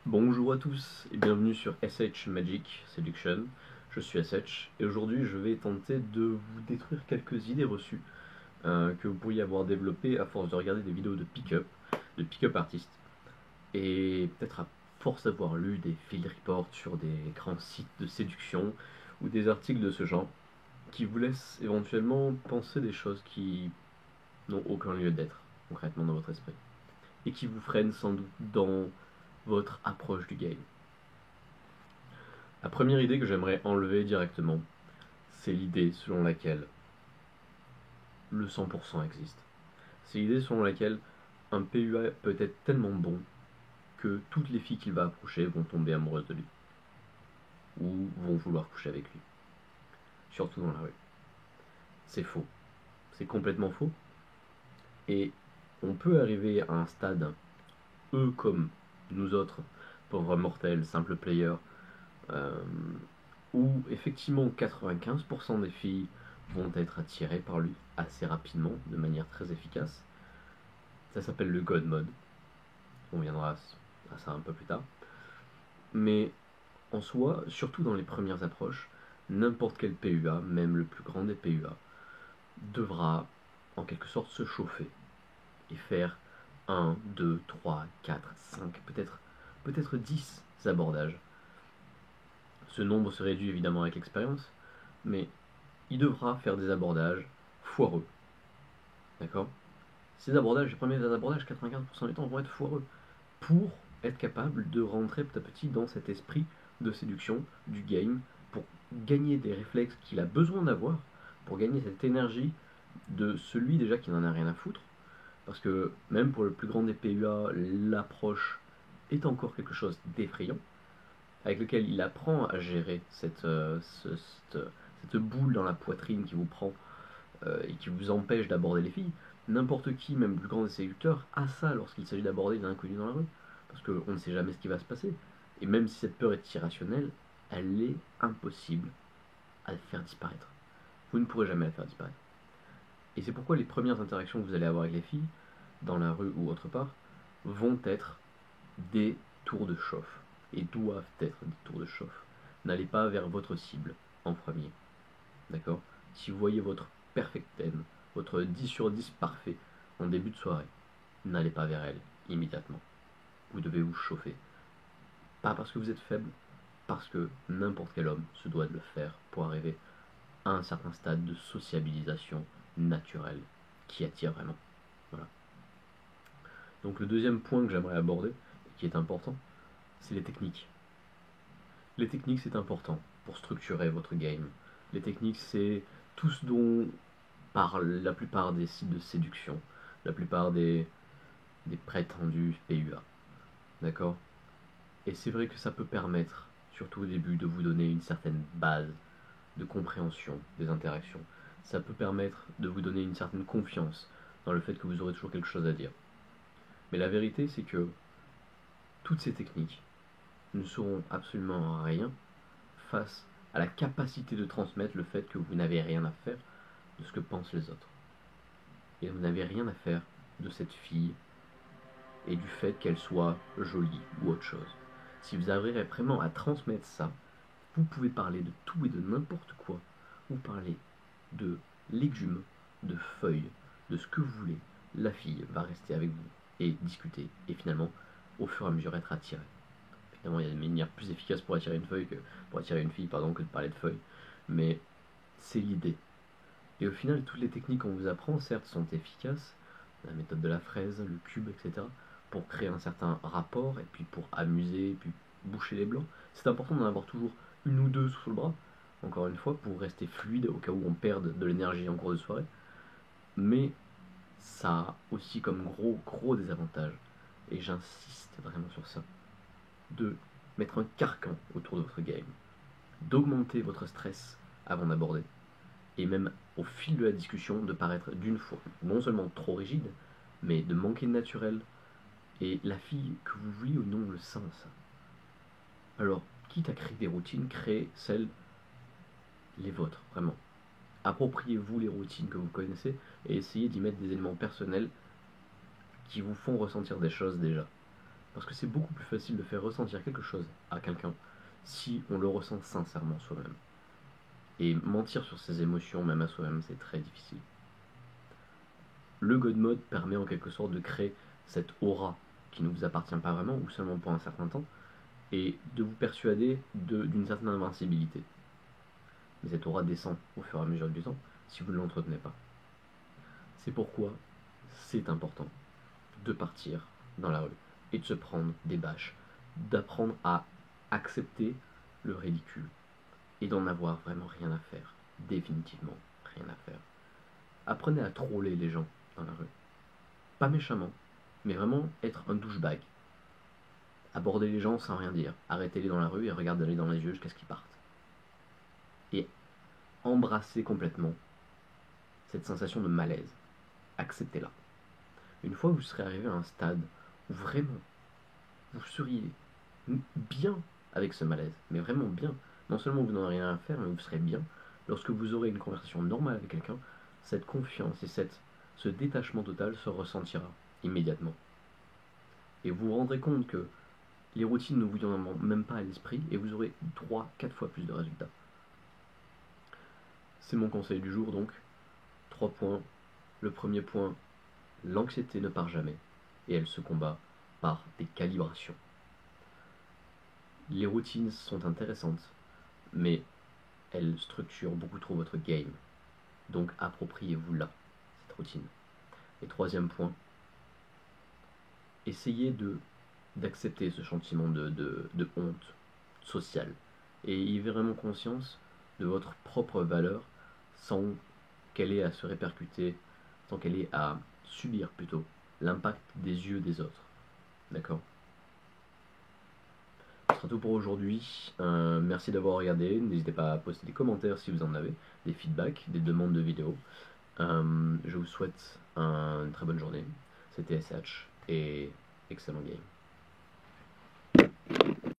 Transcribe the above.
Bonjour à tous et bienvenue sur SH Magic Seduction. Je suis SH et aujourd'hui je vais tenter de vous détruire quelques idées reçues que vous pourriez avoir développées à force de regarder des vidéos de pick-up artistes et peut-être à force d'avoir lu des field reports sur des grands sites de séduction ou des articles de ce genre qui vous laissent éventuellement penser des choses qui n'ont aucun lieu d'être concrètement dans votre esprit et qui vous freinent sans doute dans votre approche du game. La première idée que j'aimerais enlever directement, c'est l'idée selon laquelle le 100% existe. C'est l'idée selon laquelle un PUA peut être tellement bon que toutes les filles qu'il va approcher vont tomber amoureuses de lui. Ou vont vouloir coucher avec lui. Surtout dans la rue. C'est faux. C'est complètement faux. Et on peut arriver à un stade, eux comme nous autres, pauvres mortels, simples players, euh, où effectivement 95% des filles vont être attirées par lui assez rapidement, de manière très efficace. Ça s'appelle le God Mode. On viendra à ça un peu plus tard. Mais en soi, surtout dans les premières approches, n'importe quel PUA, même le plus grand des PUA, devra en quelque sorte se chauffer et faire 1, 2, 3, 4, 5, peut-être 10 abordages. Ce nombre se réduit évidemment avec l'expérience, mais il devra faire des abordages foireux. D'accord? Ces abordages, les premiers abordages, 95% du temps, vont être foireux. Pour être capable de rentrer petit à petit dans cet esprit de séduction du game, pour gagner des réflexes qu'il a besoin d'avoir, pour gagner cette énergie de celui déjà qui n'en a rien à foutre. Parce que même pour le plus grand des PUA, l'approche est encore quelque chose d'effrayant, avec lequel il apprend à gérer cette boule dans la poitrine qui vous prend et qui vous empêche d'aborder les filles. N'importe qui, même le plus grand des séducteurs, a ça lorsqu'il s'agit d'aborder des inconnus dans la rue. Parce qu'on ne sait jamais ce qui va se passer. Et même si cette peur est irrationnelle, elle est impossible à faire disparaître. Vous ne pourrez jamais la faire disparaître. Et c'est pourquoi les premières interactions que vous allez avoir avec les filles, dans la rue ou autre part, vont être des tours de chauffe. Et doivent être des tours de chauffe. N'allez pas vers votre cible en premier. D'accord? Si vous voyez votre perfect 10, votre 10 sur 10 parfait en début de soirée, n'allez pas vers elle immédiatement. Vous devez vous chauffer. Pas parce que vous êtes faible, parce que n'importe quel homme se doit de le faire pour arriver à un certain stade de sociabilisation naturelle qui attire vraiment. Voilà. Donc le deuxième point que j'aimerais aborder, qui est important, c'est les techniques. Les techniques, c'est important pour structurer votre game. Les techniques, c'est tout ce dont parlent la plupart des sites de séduction, la plupart des prétendus PUA. D'accord? Et c'est vrai que ça peut permettre, surtout au début, de vous donner une certaine base de compréhension des interactions. Ça peut permettre de vous donner une certaine confiance dans le fait que vous aurez toujours quelque chose à dire. Mais la vérité, c'est que toutes ces techniques ne seront absolument rien face à la capacité de transmettre le fait que vous n'avez rien à faire de ce que pensent les autres. Et vous n'avez rien à faire de cette fille et du fait qu'elle soit jolie ou autre chose. Si vous arrivez vraiment à transmettre ça, vous pouvez parler de tout et de n'importe quoi. Vous parlez de légumes, de feuilles, de ce que vous voulez. La fille va rester avec vous et discuter et finalement, au fur et à mesure, être attirée. Évidemment, il y a des manières plus efficaces pour attirer une fille, pardon, que de parler de feuilles. Mais c'est l'idée. Et au final, toutes les techniques qu'on vous apprend, certes, sont efficaces, la méthode de la fraise, le cube, etc., pour créer un certain rapport, et puis pour amuser, et puis boucher les blancs. C'est important d'en avoir toujours une ou deux sous le bras, encore une fois, pour rester fluide au cas où on perde de l'énergie en cours de soirée. Mais ça a aussi comme gros désavantage, et j'insiste vraiment sur ça, de mettre un carcan autour de votre game, d'augmenter votre stress avant d'aborder, et même au fil de la discussion de paraître d'une fois non seulement trop rigide, mais de manquer de naturel, et la fille, que vous vouliez ou non, le sent ça. Alors, quitte à créer des routines, créez celles, les vôtres, vraiment. Appropriez-vous les routines que vous connaissez et essayez d'y mettre des éléments personnels qui vous font ressentir des choses déjà. Parce que c'est beaucoup plus facile de faire ressentir quelque chose à quelqu'un si on le ressent sincèrement soi-même. Et mentir sur ses émotions, même à soi-même, c'est très difficile. Le God Mode permet en quelque sorte de créer cette aura qui ne vous appartient pas vraiment, ou seulement pour un certain temps, et de vous persuader d'une certaine invincibilité. Mais cette aura descend au fur et à mesure du temps si vous ne l'entretenez pas. C'est pourquoi c'est important de partir dans la rue et de se prendre des bâches, d'apprendre à accepter le ridicule et d'en avoir vraiment rien à faire, définitivement rien à faire. Apprenez à troller les gens dans la rue, pas méchamment, mais vraiment être un douchebag. Aborder les gens sans rien dire, arrêtez-les dans la rue et regardez-les dans les yeux jusqu'à ce qu'ils partent. Et embrassez complètement cette sensation de malaise, acceptez-la. Une fois que vous serez arrivé à un stade où vraiment vous seriez bien avec ce malaise, mais vraiment bien, non seulement vous n'aurez rien à faire, mais vous serez bien, lorsque vous aurez une conversation normale avec quelqu'un, cette confiance et ce détachement total se ressentira immédiatement. Et vous vous rendrez compte que les routines ne vous viendront même pas à l'esprit et vous aurez 3-4 fois plus de résultats. C'est mon conseil du jour donc. 3 points. Le premier point, l'anxiété ne part jamais et elle se combat par des calibrations. Les routines sont intéressantes, mais elles structurent beaucoup trop votre game. Donc appropriez-vous-la, cette routine. Et troisième point, essayez d'accepter ce sentiment de honte sociale. Et ayez vraiment conscience de votre propre valeur sans qu'elle ait à se répercuter, sans qu'elle ait à subir plutôt l'impact des yeux des autres. D'accord ? Ce sera tout pour aujourd'hui. Merci d'avoir regardé. N'hésitez pas à poster des commentaires si vous en avez, des feedbacks, des demandes de vidéos. Je vous souhaite une très bonne journée. C'était SH et excellent game.